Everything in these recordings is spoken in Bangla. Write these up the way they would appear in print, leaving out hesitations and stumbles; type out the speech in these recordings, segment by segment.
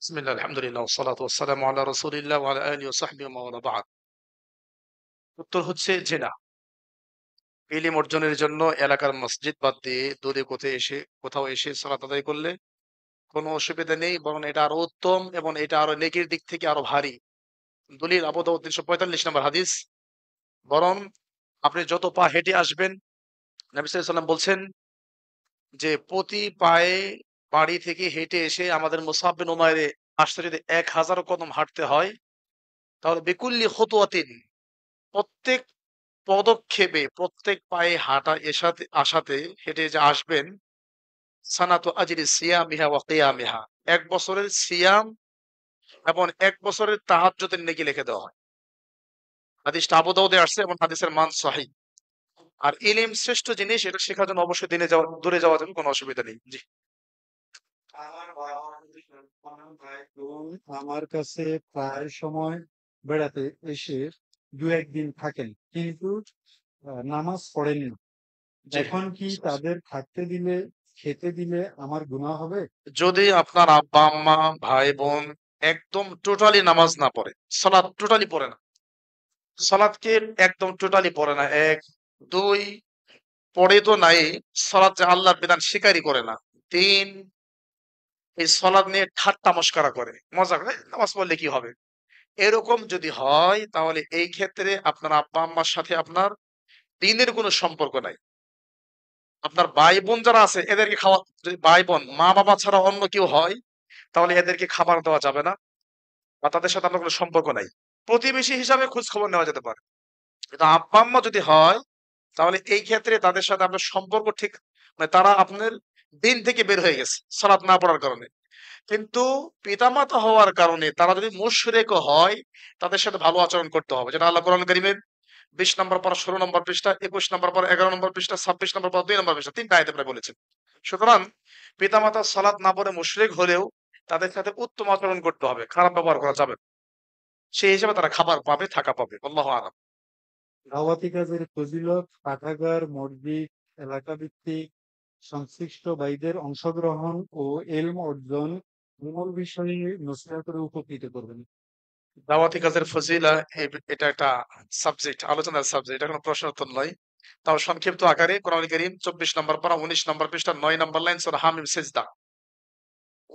বিসমিল্লাহ আলহামদুলিল্লাহ ওয়াসসালাতু ওয়াসসালামু আলা রাসূলিল্লাহ ওয়া আলা আলিহি ওয়া সাহবিহি ওয়া মান ওয়ালা বা'দ। উত্তর হচ্ছে যে না। ইলম অর্জনের জন্য এলাকার মসজিদ বাদ দিয়ে দূরে কোথাও এসে সালাত আদায় করলে কোনো অসুবিধা নেই, বরং এটা আরো উত্তম এবং এটা আরো নেকির দিক থেকে আরো ভারী। দলিল আবু দাউদ ৩৪৫ নম্বর হাদিস। বরং আপনি যত পা হেঁটে আসবেন, নবী সাল্লাল্লাহু আলাইহি ওয়াসাল্লাম বলছেন যে প্রতি পায়ে বাড়ি থেকে হেঁটে এসে আমাদের মুসআব বিন উমাইরে আসতে যদি ১০০০ কদম হাঁটতে হয়, তাহলে বিকুল্লি খুতওয়াতিন, প্রত্যেক পদক্ষেপে, প্রত্যেক পায়ে হাঁটা আসাতে হেঁটে যে আসবেন, সানাতু আজরি সিয়ামিহা ওয়া কিয়ামিহা, ১ বছরের সিয়াম এবং ১ বছরের তাহাজ্জুদের নেকি লিখে দেওয়া হয়। হাদিসটা আবু দাউদে আসছে এবং হাদিসের মান সহিহ। আর ইলম শ্রেষ্ঠ জিনিস, এটা শেখার জন্য অবশ্যই দূরে যাওয়া যাবে, কোনো অসুবিধা নেই। জি। বোন আমার কাছে প্রায় সময় বেড়াতে এসে দু একদিন থাকেন, কিন্তু নামাজ পড়েন না। জি। এখন কি তাদের থাকতে দিলে, খেতে দিলে আমার গুনাহ হবে? যদি আপনার আব্বা, আম্মা, ভাই, বোন একদম টোটালি নামাজ না পড়ে, সালাত টোটালি পড়ে না, সালাতকে একদম টোটালি পড়ে না, ১, ২ পড়ে তো নাই, সালাত যে আল্লাহর বিধান স্বীকারই করে না। ৩, এই সালাত নিয়ে ঠাট্টা মশকরা করে, মজা করে, নামাজ পড়লে কি হবে? এরকম যদি হয়, তাহলে এই ক্ষেত্রে আপনার আব্বা আম্মার সাথে আপনার দ্বীনের কোনো সম্পর্ক নাই। আপনার ভাই বোন যারা আছে এদেরকে যদি ভাই বোন মা বাবা ছাড়া অন্য কেউ হয়, তাহলে এদেরকে খাবার দেওয়া যাবে না বা তাদের সাথে আপনার কোনো সম্পর্ক নাই। প্রতিবেশী হিসাবে খোঁজ খবর নেওয়া যেতে পারে। কিন্তু আব্বা আম্মা যদি হয়, তাহলে এই ক্ষেত্রে তাদের সাথে আপনার সম্পর্ক ঠিক, মানে তারা আপনার দিন থেকে বের হয়ে গেছে সালাত না পড়ার কারণে। কিন্তু পিতামাতা হওয়ার কারণে তারা যদি মুশরিকও হয়, তাদের সাথে ভালো আচরণ করতে হবে, যেটা আল্লাহ কোরআন কারীমের ২০ নম্বর পারা ১৬ নম্বর পৃষ্ঠা, ২১ নম্বর পারা ১১ নম্বর পৃষ্ঠা, ২৬ নম্বর পারা ২ নম্বর পৃষ্ঠা, ৩টা আয়াতে প্রায় বলেছেন। সুতরাং পিতামাতা সালাত না পড়ে মুশরিক হলেও তাদের সাথে উত্তম আচরণ করতে হবে, খারাপ ব্যবহার করা যাবে না। সেই হিসেবে তারা খাবার পাবে, থাকা পাবে। আল্লাহু আ'লাম। দাওয়াতি কাজের ফজিলত, পাঠাগার, মসজিদ, এলাকা ভিত্তিক সংশ্লিষ্ট ভাইদের অংশগ্রহণ ও এলম অর্জন মূল বিষয়ে নসিহত করে উপকৃত করবেন। দাওয়াতি কাজের ফজিলা, এটা একটা সাবজেক্ট, আলোচনার সাবজেক্ট, এটা কোনো প্রশ্ন উত্তর নয়। তাও সংক্ষিপ্ত আকারে কোরআন কারীম ২৪ নম্বর পারা ১৯ নম্বর পৃষ্ঠা ৯ নম্বর লাইন সূরা হামিম সিজদা।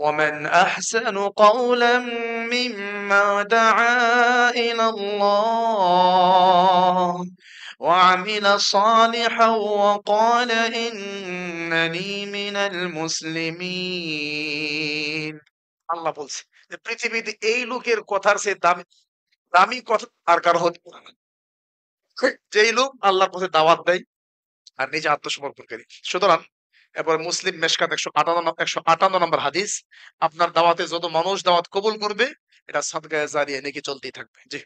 ومن أحسن قولا ممن دعا إلى الله وعمل صالحا وقال إنني من المسلمين। আল্লাহ বলছে যে পৃথিবীতে এই লোকের কথার চেয়ে দামি দামি কথা আর কারো হতে পারে না। যেই লোক আল্লাহর পথে দাওয়াত দেয় আর নিজে আত্মসমর্পণকারী। সুতরাং এরপর মুসলিম মেশকাত ১৫৮ নম্বর হাদিস, আপনার দাওয়াতে যত মানুষ দাওয়াত কবুল করবে, এটা সাদকায়ে জারিয়া নেকি চলতেই থাকবে। জি।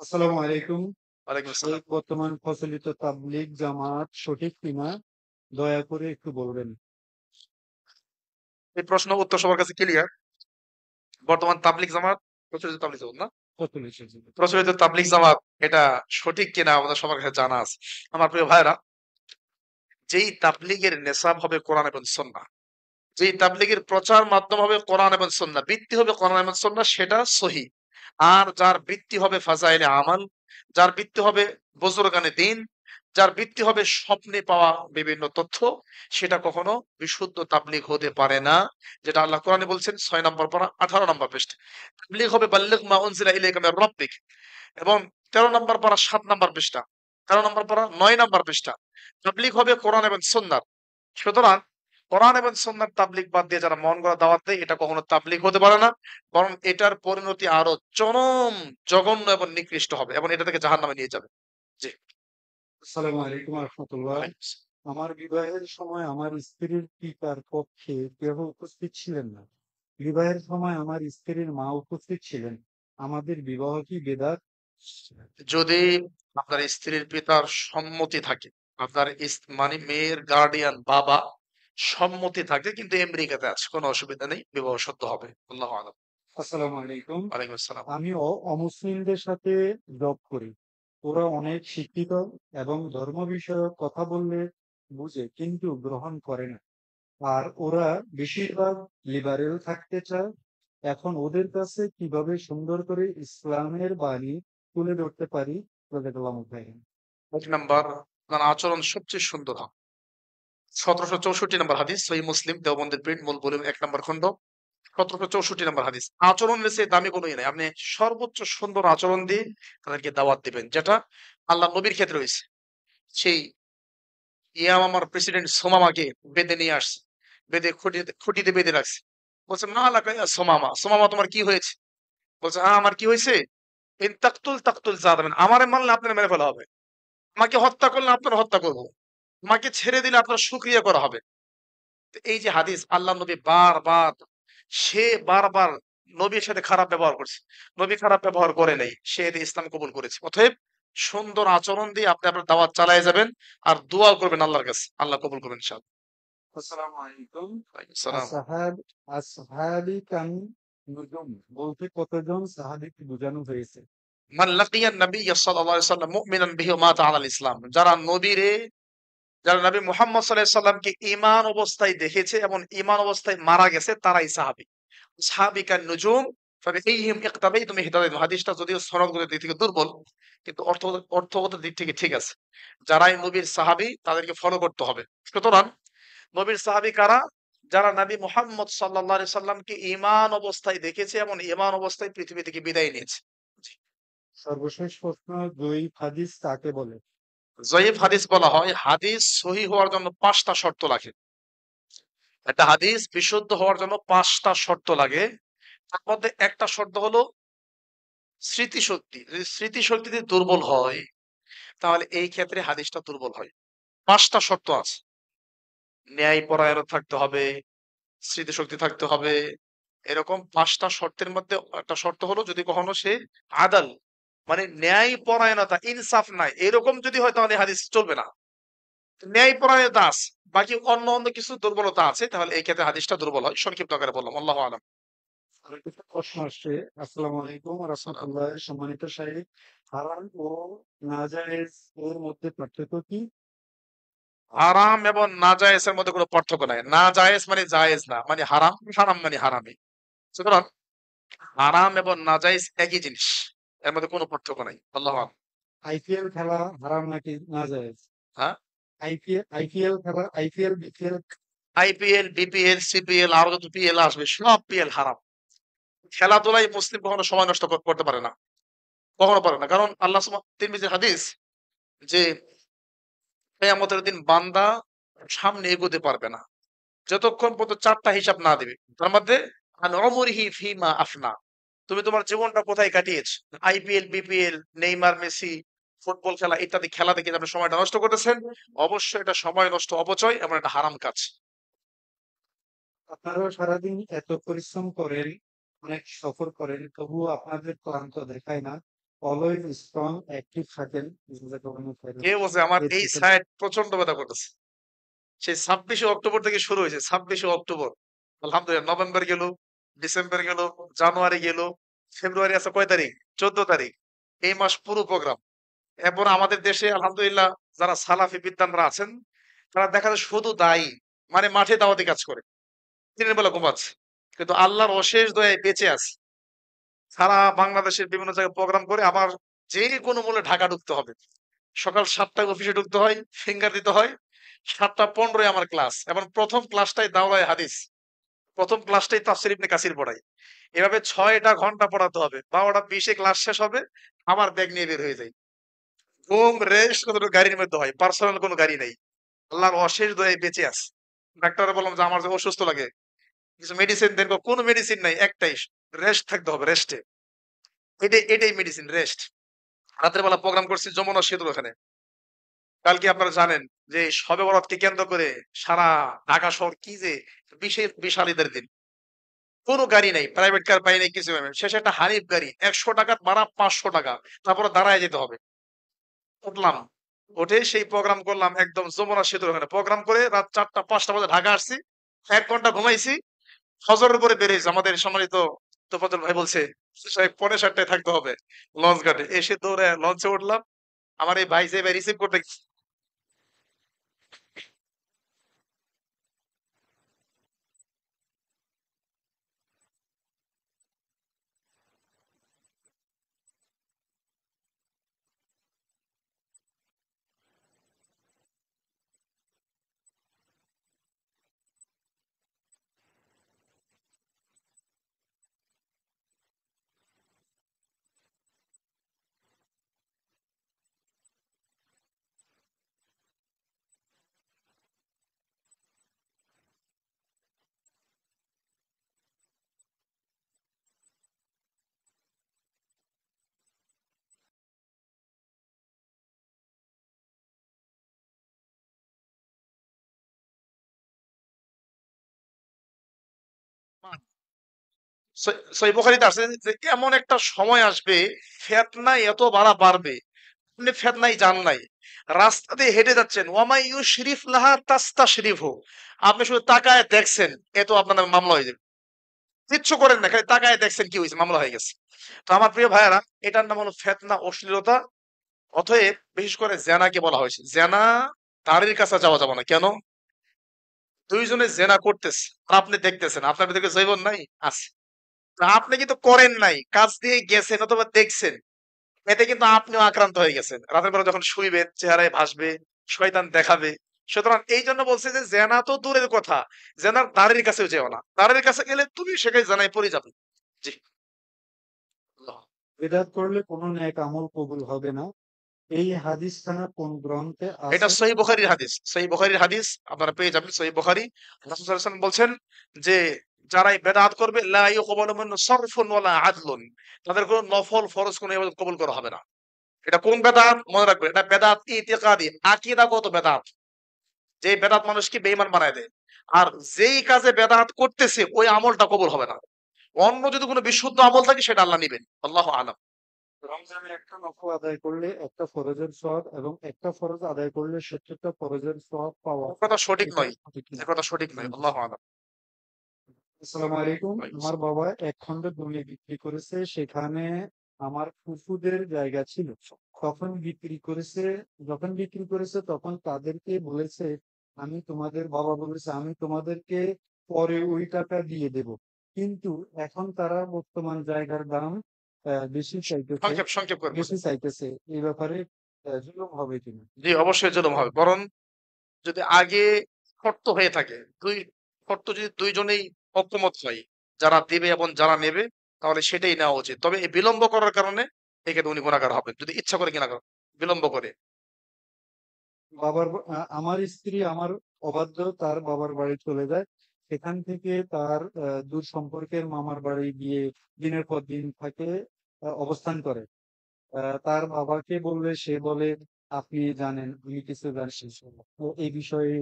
আসসালামু আলাইকুম। ওয়ালাইকুম এই আসসালাম। বর্তমান প্রচলিত তাবলিগ জামাত সঠিক কিনা দয়া করে একটু বলবেন। এই প্রশ্ন উত্তর সবার কাছে ক্লিয়ার। বর্তমান তাবলিগ জামাত, প্রচলিত তাবলিগ জামাত না? প্রচলিত জি। প্রচলিত তাবলিগ জামাত এটা সঠিক কিনা আমাদের সবার কাছে জানা আছে। আমার প্রিয় ভাইরা, যেই তাবলিগের নেশাব হবে কোরআন এবং সুন্নাহ, যেই তাবলিগের প্রচার মাধ্যম হবে কোরআন এবং সুন্নাহ, ভিত্তি হবে কোরআন এবং সুন্নাহ, সেটা সহিহ। আর যার ভিত্তি হবে ফাজাইলে আমাল, যার ভিত্তি হবে বুজুরগানে দ্বীন, যার ভিত্তি হবে স্বপ্নে পাওয়া বিভিন্ন তথ্য, সেটা কখনো বিশুদ্ধ তাবলিগ হতে পারে না। যেটা আল্লাহ কোরআনে বলছেন ৬ নম্বর পারা ১৮ নম্বর পৃষ্ঠা। তাবলিগ হবে বাল্লিগ মা উনজিলা ইলাইকা মির রাব্বিক, এবং ১৩ নম্বর পারা ৭ নম্বর পৃষ্ঠা, ১৩ নম্বর পারা ৯ নম্বর পৃষ্ঠা। তাবলিগ হবে কোরআন এবং সুন্নাহ। সুতরাং কোরআন এবং সুন্নাহর তাবলিগ বাদ দিয়ে যারা মন গড়া দাওয়াত দেয়, এটা কখনো তাবলিগ হতে পারে না, বরং এটার পরিণতি আরো চরম জঘন্য এবং নিকৃষ্ট হবে এবং এটা থেকে জাহান্নামে নিয়ে যাবে। জি। আসসালামু আলাইকুম রহমতুল্লাহ। ওয়ালাইকুম আসসালাম। আমার বিবাহের সময় আমার স্ত্রীর পিতার পক্ষে কেহ উপস্থিত ছিলেন না। বিবাহের সময় আমার স্ত্রীর মা উপস্থিত ছিলেন। আমাদের বিবাহ কি বেদাত? যদি আপনার স্ত্রীর পিতার সম্মতি থাকে, আপনার মানে মেয়ের গার্ডিয়ান বাবা সম্মতি থাকে, কিন্তু আমেরিকাতে আছে, কোনো অসুবিধা নেই, বিবাহ সত্য হবে। আল্লাহু আলাম। আসসালামু আলাইকুম। ওয়ালাইকুম আসসালাম। আমি অমুসলিমদের সাথে জব করি। ওরা অনেক শিক্ষিত এবং ধর্ম বিষয়ক কথা বললে বুঝে, কিন্তু গ্রহণ করে না। আর ওরা বেশিরভাগ লিবারেল থাকতে চায়। এখন ওদের কাছে কিভাবে সুন্দর করে ইসলামের বাণী তুলে ধরতে পারি? জাযাকাল্লাহু খাইরান। এক নাম্বার, আপনার আচরণ সবচেয়ে সুন্দর হবে। 1764 নম্বর হাদিস, সহিহ মুসলিম দেওবন্দের প্রিন্ট, মূল ভলিউম 1 নম্বর খণ্ড, 1764 নম্বর হাদিস। আচরণের চেয়ে দামি কোনো নাই। আপনি সর্বোচ্চ সুন্দর আচরণ দিয়ে তাদেরকে দাওয়াত দিবেন, যেটা আল্লাহ নবীর ক্ষেত্রে হয়েছে। সেই ইয়ামামার প্রেসিডেন্ট সোমামাকে বেঁধে নিয়ে আসছে, বেঁধে খুঁটিতে বেঁধে রাখছে। বলছে, মা লাকা ইয়া সোমামা, সোমামা তোমার কি হয়েছে? বলছে, হ্যাঁ আমার কি হয়েছে, ইন তাকতুল তাকতুল জাদাবেন, আমারে মারলে আপনার মেরে ফেলা হবে, আমাকে হত্যা করলে আপনার হত্যা করবো, আমাকে ছেড়ে দিলে আপনার শুকরিয়া করা হবে। তো এই যে হাদিস, আল্লাহ নবী বারবার, সে বারবার নবীর সাথে খারাপ ব্যবহার করছে, নবী খারাপ ব্যবহার করে নাই, সে এতে ইসলাম কবুল করেছে। অতএব সুন্দর আচরণ দিয়ে আপনি আপনার দাওয়াত চালিয়ে যাবেন, আর দোয়া করবেন আল্লাহর কাছে, আল্লাহ কবুল করবেন ইনশাআল্লাহ। আসসালামু আলাইকুম। ওয়ালাইকুম আসসালাম। আসহাবি কান নুজুম বলতে কতজন সাহাবীকে বোঝানো হয়েছে? মান লাকিয়া নবী সাল্লাল্লাহু আলাইহি ওয়াসাল্লাম মুমিনান বিহি ওয়া মাতা আলাল ইসলাম, যারা নবীরে, যারা নবী মুহাম্মদ সাল্লাল্লাহু আলাইহি সাল্লামকে ঈমান অবস্থায় দেখেছে এবং ঈমান অবস্থায় মারা গেছে, তারাই সাহাবী। সাহাবী কান নুজুম ফাবিহিম ইক্তাদাইতুম ইহতাদাইতুম। হাদিসটা যদিও সনদগত দিক থেকে দুর্বল, কিন্তু অর্থগত দিক থেকে ঠিক আছে। যারাই নবীর সাহাবী তাদেরকে ফলো করতে হবে। সুতরাং নবীর সাহাবী কারা? যারা নবী মুহাম্মদ সাল্লাল্লাহু আলাইহি সাল্লামকে ঈমান অবস্থায় দেখেছে এবং ঈমান অবস্থায় পৃথিবী থেকে বিদায় নিয়েছে। জি। সর্বশেষ প্রশ্ন, জয়ীফ হাদিস কাকে বলে? জয়ীফ হাদিস বলা হয় হাদিস সহিহ হওয়ার জন্য ৫টা শর্ত লাগে। একটা হাদিস বিশুদ্ধ হওয়ার জন্য ৫টা শর্ত লাগে। তার মধ্যে একটা শর্ত হলো স্মৃতিশক্তি। যদি স্মৃতিশক্তি যদি দুর্বল হয়, তাহলে এই ক্ষেত্রে হাদিসটা দুর্বল হয়। ৫টা শর্ত আছে। ন্যায়পরায়ণ থাকতে হবে, স্মৃতিশক্তি থাকতে হবে। এরকম ৫টা শর্তের মধ্যে একটা শর্ত হলো, যদি কখনো সে আদাল, মানে ন্যায়পরায়ণতা, ইনসাফ নাই, এরকম যদি হয়, তাহলে হাদিস চলবে না। ন্যায়পরায়ণতা আছে, বাকি অন্য অন্য কিছু দুর্বলতা আছে, তাহলে এই ক্ষেত্রে হাদিসটা দুর্বল হয়। সংক্ষিপ্ত আকারে বললাম, আল্লাহু আলাম। আরেকটা প্রশ্ন আসছে। আসসালামু আলাইকুম ওয়া সালাম। রাহমাতুল্লাহ। সম্মানিত শাইখ, হারাম ও নাজায়েজ এর মধ্যে পার্থক্য কি? হারাম এবং নাজায়েজের মধ্যে কোনো পার্থক্য নাই। নাজায়েজ মানে জায়েজ না, মানে হারাম, হারাম মানে হারামি। সুতরাং হারাম এবং নাজায়েজ একই জিনিস, এর মধ্যে কোনো পার্থক্য নাই। আল্লাহু আলাম। আইপিএল খেলা হারাম নাকি নাজায়েজ? হ্যাঁ, আইপিএল খেলা, IPL, BPL. IPL, BPL, CPL, আরো যত পিএল আসবে, সব পিএল হারাম। খেলাধুলায় মুসলিম কখনো সময় নষ্ট করতে পারে না, কখনো পারে না। কারণ আল্লাহ তিরমিজির হাদিস, যে কিয়ামতের দিন বান্দা সামনে এগোতে পারবে না যতক্ষণ পর্যন্ত 4টা হিসাব না দিবে। তার মধ্যে আন উমরিহি ফিমা আফনা, তুমি তোমার জীবনটা কোথায় কাটিয়েছো। IPL, BPL, Neymar, Messi, football খেলা ইত্যাদি খেলা দেখে আপনি সময়টা নষ্ট করতেছেন, অবশ্যই এটা সময় নষ্ট, অপচয় এবং এটা হারাম কাজ। আপনারাও সারাদিন এত পরিশ্রম করেন, অনেক সফর করেন, তবুও আপনাদের ক্লান্ত দেখায় না। অলওয়েজ স্ট্রং, অ্যাক্টিভ থাকেন। জাযাকাল্লাহু খাইরান। কে বলছে আমার এর এই থেকে সাইড প্রচন্ড ব্যথা করতেছে? সেই 26শে অক্টোবর থেকে শুরু হয়েছে, 26শে অক্টোবর, আলহামদুলিল্লাহ, নভেম্বর গেল, ডিসেম্বর গেল, জানুয়ারি গেল, ফেব্রুয়ারি আছে কয় তারিখ, 14 তারিখ, এই মাস পুরো প্রোগ্রাম। এরপর আমাদের দেশে আলহামদুলিল্লাহ যারা সালাফি বিদ্বানরা আছেন, তারা দেখা যায় শুধু দায়ী, মানে মাঠে দাওয়াতি কাজ করে, দিনের বেলা ঘুমাচ্ছে, কিন্তু আল্লাহর অশেষ দয়ায় বেঁচে আছে। সারা বাংলাদেশের বিভিন্ন জায়গায় প্রোগ্রাম করে, আবার যে কোনো মূল্যে ঢাকা ঢুকতে হবে। সকাল 7টায় অফিসে ঢুকতে হয়, ফিঙ্গার দিতে হয়। 7টা 15-এ আমার ক্লাস, এবং প্রথম ক্লাসটাই দাওরায়ে হাদিস, প্রথম ক্লাসটাই তাফসীর ইবনে কাসির পড়াই। এভাবে 6টা ঘন্টা পড়াতে হবে। 12টা 20-এ ক্লাস শেষ হবে, আমার ব্যাগ নিয়ে বের হয়ে যাই। ঘুম, রেস্ট কতটুকু গাড়ির মধ্যে হয়, পার্সোনাল কোনো গাড়ি নাই। আল্লাহর অশেষ দয়ায় বেঁচে আছে। ডাক্তারে বললাম যে আমার যে অসুস্থ লাগে, কিছু মেডিসিন দেন। কোনো মেডিসিন নাই, একটাই, রেস্ট থাকতে হবে, রেস্টে। এটাই মেডিসিন, রেস্ট। রাতের বেলা প্রোগ্রাম করছি যমুনা সেতুর ওখানে। কালকে আপনারা জানেন যে শবে বরাতকে কেন্দ্র করে সারা ঢাকা শহর কি যে বিশেষ বিশাল ঈদের দিন। কোনো গাড়ি নাই, প্রাইভেট কার পাই নাই, কিছু পাই নাই। শেষে একটা হানিফ গাড়ি, 100 টাকা ভাড়া, 500 টাকা, তারপরে দাঁড়ায় যেতে হবে। উঠলাম, উঠে সেই প্রোগ্রাম করলাম একদম যমুনা সেতুর ওখানে। প্রোগ্রাম করে রাত 4টা 5টা বাজে ঢাকা আসছি, 1 ঘন্টা ঘুমাইছি, ফজরের পরে বেরিয়েছি। আমাদের সম্মানিত তোফাজ্জল ভাই বলছে, সাহেব 7:45-টায় থাকতে হবে লঞ্চ ঘাটে। এসে দৌড়ে লঞ্চে উঠলাম। আমার এই ভাই যে ভাই রিসিভ করতে সহিহ বুখারীতে আছে যে এমন একটা সময় আসবে ফিতনা এত বাড়বে, আপনি ফিতনায় যান নাই, রাস্তা দিয়ে হেঁটে যাচ্ছেন, ওয়ামাই ইউশরিফ লাহা তাস্তাশরিফু, আপনি শুধু তাকায় দেখছেন, এ তো আপনার নামে মামলা হয়ে যাবে। কিচ্ছু করেন না, খালি তাকায় দেখছেন, কি হয়েছে, মামলা হয়ে গেছে। তো আমার প্রিয় ভাইয়েরা, এটার নাম হলো ফিতনা, অশ্লীলতা। অতএব বিশেষ করে জেনাকে বলা হয়েছে, জেনা তারির কাছে যাওয়া যাবে না। কেন? দুইজনে জেনা করতেছে আর আপনি দেখতেছেন, আপনার ভিতরে জৈবন নাই আছে, তো আপনি কিন্তু করেন নাই, কাজ দিয়ে গেছেন অথবা দেখছেন, এতে কিন্তু আপনিও আক্রান্ত হয়ে গেছেন। রাতের বেলা যখন শুইবেন, চেহারায় ভাসবে, শয়তান দেখাবে। সুতরাং এই জন্য বলছে যে জেনা তো দূরের কথা, জেনার দাঁড়ির কাছেও যেও না, দাঁড়ির কাছে গেলে তুমি সেখানে জেনায় পড়ে যাবে। জি, আল্লাহ। বেদাত করলে কোনো নেক আমল কবুল হবে না। এই হাদিসখানা কোন গ্রন্থে এটা আছে? সহিহ বুখারীর হাদিস, সহিহ বুখারীর হাদিস আপনারা পেয়ে যাবেন। সহিহ বুখারী, রাসূল সাল্লাল্লাহু আলাইহি ওয়াসাল্লাম বলছেন যে যারা এই বেদাত করবে, লা ইউকবালু মিনহু সারফুন ওয়ালা আদলুন, তাদের কোনো নফল ফরজ কোনো ইবাদত কবুল করা হবে না। এটা কোন বেদাত? মনে রাখবেন, এটা বেদাত ইতিকাদি, আকীদাগত বেদাত, যে বেদাত মানুষকে বেঈমান বানায় দেয়। আর যেই কাজে বেদাত করতেছে ওই আমলটা কবুল হবে না। অন্য যদি কোনো বিশুদ্ধ আমল থাকে সেটা আল্লাহ নিবেন। আল্লাহু আলাম। রমজানে একটা নফল আদায় করলে একটা ফরজের সওয়াব এবং একটা ফরজ আদায় করলে 70টা ফরজের সওয়াব পাওয়া এ কথা সঠিক এটা নয়, সঠিক এ কিনা? কথা সঠিক নয়। আল্লাহু আলাম। আসসালামু আলাইকুম। ওয়ালাইকুম আমার আসসালাম। বাবা এক খন্ড জমি বিক্রি করেছে, সেখানে আমার ফুফুদের জায়গা ছিল। তখন বিক্রি করেছে যখন বিক্রি করেছে তখন তাদেরকে বলেছে, বাবা বলেছে আমি তোমাদেরকে পরে ওই টাকা দিয়ে দেব। কিন্তু এখন তারা বর্তমান জায়গার দাম বেশি চাইতেছে সংক্ষেপ করে বলেন। বেশি চাইতেছে এই ব্যাপারে জুলুম হবে কিনা? জি, অবশ্যই জুলুম হবে। বরং যদি আগে শর্ত হয়ে থাকে, শর্ত যদি দুইজনেই ঐকমত হয়, যারা দিবে এবং যারা নেবে, তাহলে সেটাই নেওয়া উচিত। তবে এই বিলম্ব করার কারণে এক্ষেত্রে উনি গুনাহগার হবেন। যদি ইচ্ছা করে কিনা করেন, বিলম্ব করে। আমার স্ত্রী আমার অবাধ্য, তার বাবার বাড়ি চলে যায়। সেখান থেকে তার দূর সম্পর্কের মামার বাড়ি গিয়ে দিনের পর দিন থাকে, অবস্থান করে। তার বাবাকে বললে সে বলে, আপনি জানেন আমি কিছু জানি না। তো এই বিষয়ে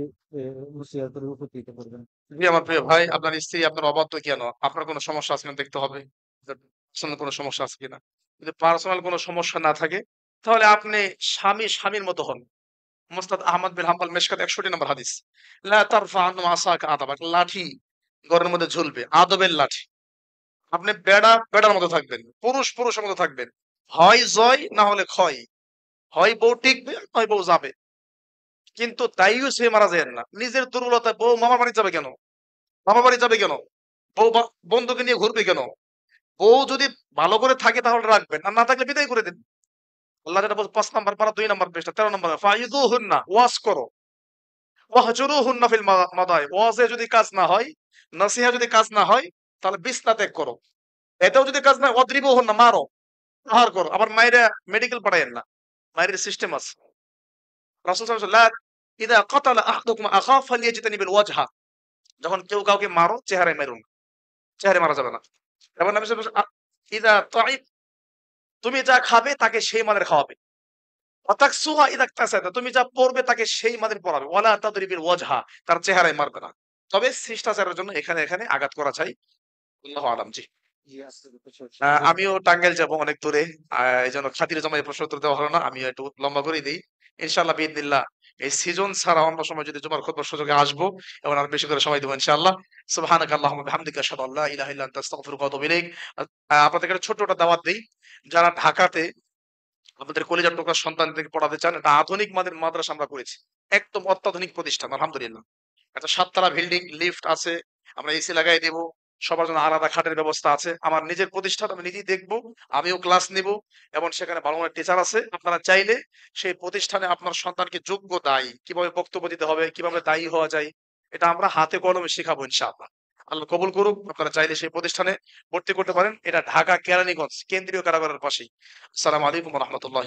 নসিহতের উপকৃত করবেন। জি, আমার প্রিয় ভাই, আপনার স্ত্রী আপনার অবাধ্য কেন? আপনার কোনো সমস্যা আছে কিনা দেখতে হবে। পার্সোনাল কোনো সমস্যা আছে কিনা। যদি পার্সোনাল কোনো সমস্যা না থাকে, তাহলে আপনি স্বামীর মতো হন। মুস্তাদ আহমদ বিন হাম্বল, মেশকাত 61 নম্বর হাদিস। লা তারফা আনহু আসাকা আদাবাক, লাঠি ঘরের মধ্যে ঝুলবে, আদবের লাঠি। আপনি বেড়ার মতো থাকবেন, পুরুষের মতো থাকবেন। হয় জয় না হলে ক্ষয়। হয় বউ টিকবে, নয় বউ যাবে। কিন্তু তাইও সে মারা যায় না। নিজের দুর্বলতায় বউ মামার বাড়ি যাবে কেন? মামার বাড়ি যাবে কেন? বউ বন্ধুকে নিয়ে ঘুরবে কেন? বউ যদি ভালো করে থাকে তাহলে রাখবেন, আর না থাকলে বিদায় করে দেন। আল্লাহ যেটা বলছে 5 নাম্বার পারা 2 নাম্বার পৃষ্ঠা 13 নম্বর, ফাইযুহুন্না, ওয়াজ করো, ওয়াহজুরুহুন্না ফিল মাদায়, ওয়াজে যদি কাজ না হয়, নসিহা যদি কাজ না হয়, তাহলে বিছনা ত্যাগ করো। এতেও যদি কাজ না হয়, ওয়াদরিবুহুন্না, মারো, প্রহার করো। আবার মাইরা মেডিকেল পাঠাইয়েন না, মাইরের সিস্টেম আছে। রাসূল সাল্লাল্লাহু আলাইহি ওয়াসাল্লাম, ইযা কাতালা আহাদুকুম আখা ফালিয়াজতানিবিল ওয়াজহা, যখন কেউ কাউকে মারো চেহারায় মেরো না, চেহারায় মারা যাবে না। এবং নবী সাল্লাল্লাহু আলাইহি ওয়াসাল্লাম, ইযা তাইব, তুমি যা খাবে তাকে সেই মানের খাওয়াবে। অতাকসুহা ইযা ইকতাসাতা, তুমি যা পড়বে তাকে সেই মানের পড়াবে। ওয়ালা তাদরিবিল ওয়াজহা, তার চেহারায় মারবে না। তবে শিষ্টাচারের জন্য এখানে আঘাত করা চাই। আল্লাহু আলাম। জি। জি, আজকে শেষ করব। আমিও টাঙ্গাইল যাবো অনেক দূরে। এইজন্য খাতিরে জমা এই প্রশ্ন উত্তর দেওয়া হলো না। আমিও একটু লম্বা করেই দেই। ইনশাআল্লাহ বিইذনিল্লাহ এই সিজন ছাড়া অন্য সময় যদি জুমার খুতবার সুযোগে আসবো এবং আরো বেশি করে সময় দেব ইনশাআল্লাহ। সুবহানাকা আল্লাহুম্মা বিহামদিকা আশহাদু আল্লা ইলাহা ইল্লা আনতা আস্তাগফিরুকা ওয়া আতুবু ইলাইক। আপনাদের একটা ছোট্ট একটা দাওয়াত দেই। যারা ঢাকাতে আমাদের কলিজার টুকরা সন্তানদেরকে পড়াতে চান, এটা আধুনিক মানের মাদ্রাসা আমরা করেছি। একদম অত্যাধুনিক প্রতিষ্ঠান আলহামদুলিল্লাহ। একটা ৭ তলা বিল্ডিং, লিফট আছে। আমরা এসি লাগাই দেব। সবার জন্য আলাদা খাটের ব্যবস্থা আছে। আমার নিজের প্রতিষ্ঠান, আমি নিজেই দেখব। আমিও ক্লাস নিব এবং সেখানে ভালো মানের টিচার আছে। আপনারা চাইলে সেই প্রতিষ্ঠানে আপনার সন্তানকে যোগ্য দায়ী, কিভাবে বক্তব্য দিতে হবে, কিভাবে দায়ী হওয়া যায়, এটা আমরা হাতে কলমে শিখাবো ইনশাআল্লাহ। আল্লাহ কবুল করুক। আপনারা চাইলে সেই প্রতিষ্ঠানে ভর্তি করতে পারেন। এটা ঢাকা কেরানীগঞ্জ কেন্দ্রীয় কারাগারের পাশেই। আসসালামু আলাইকুম ওয়া রাহমাতুল্লাহি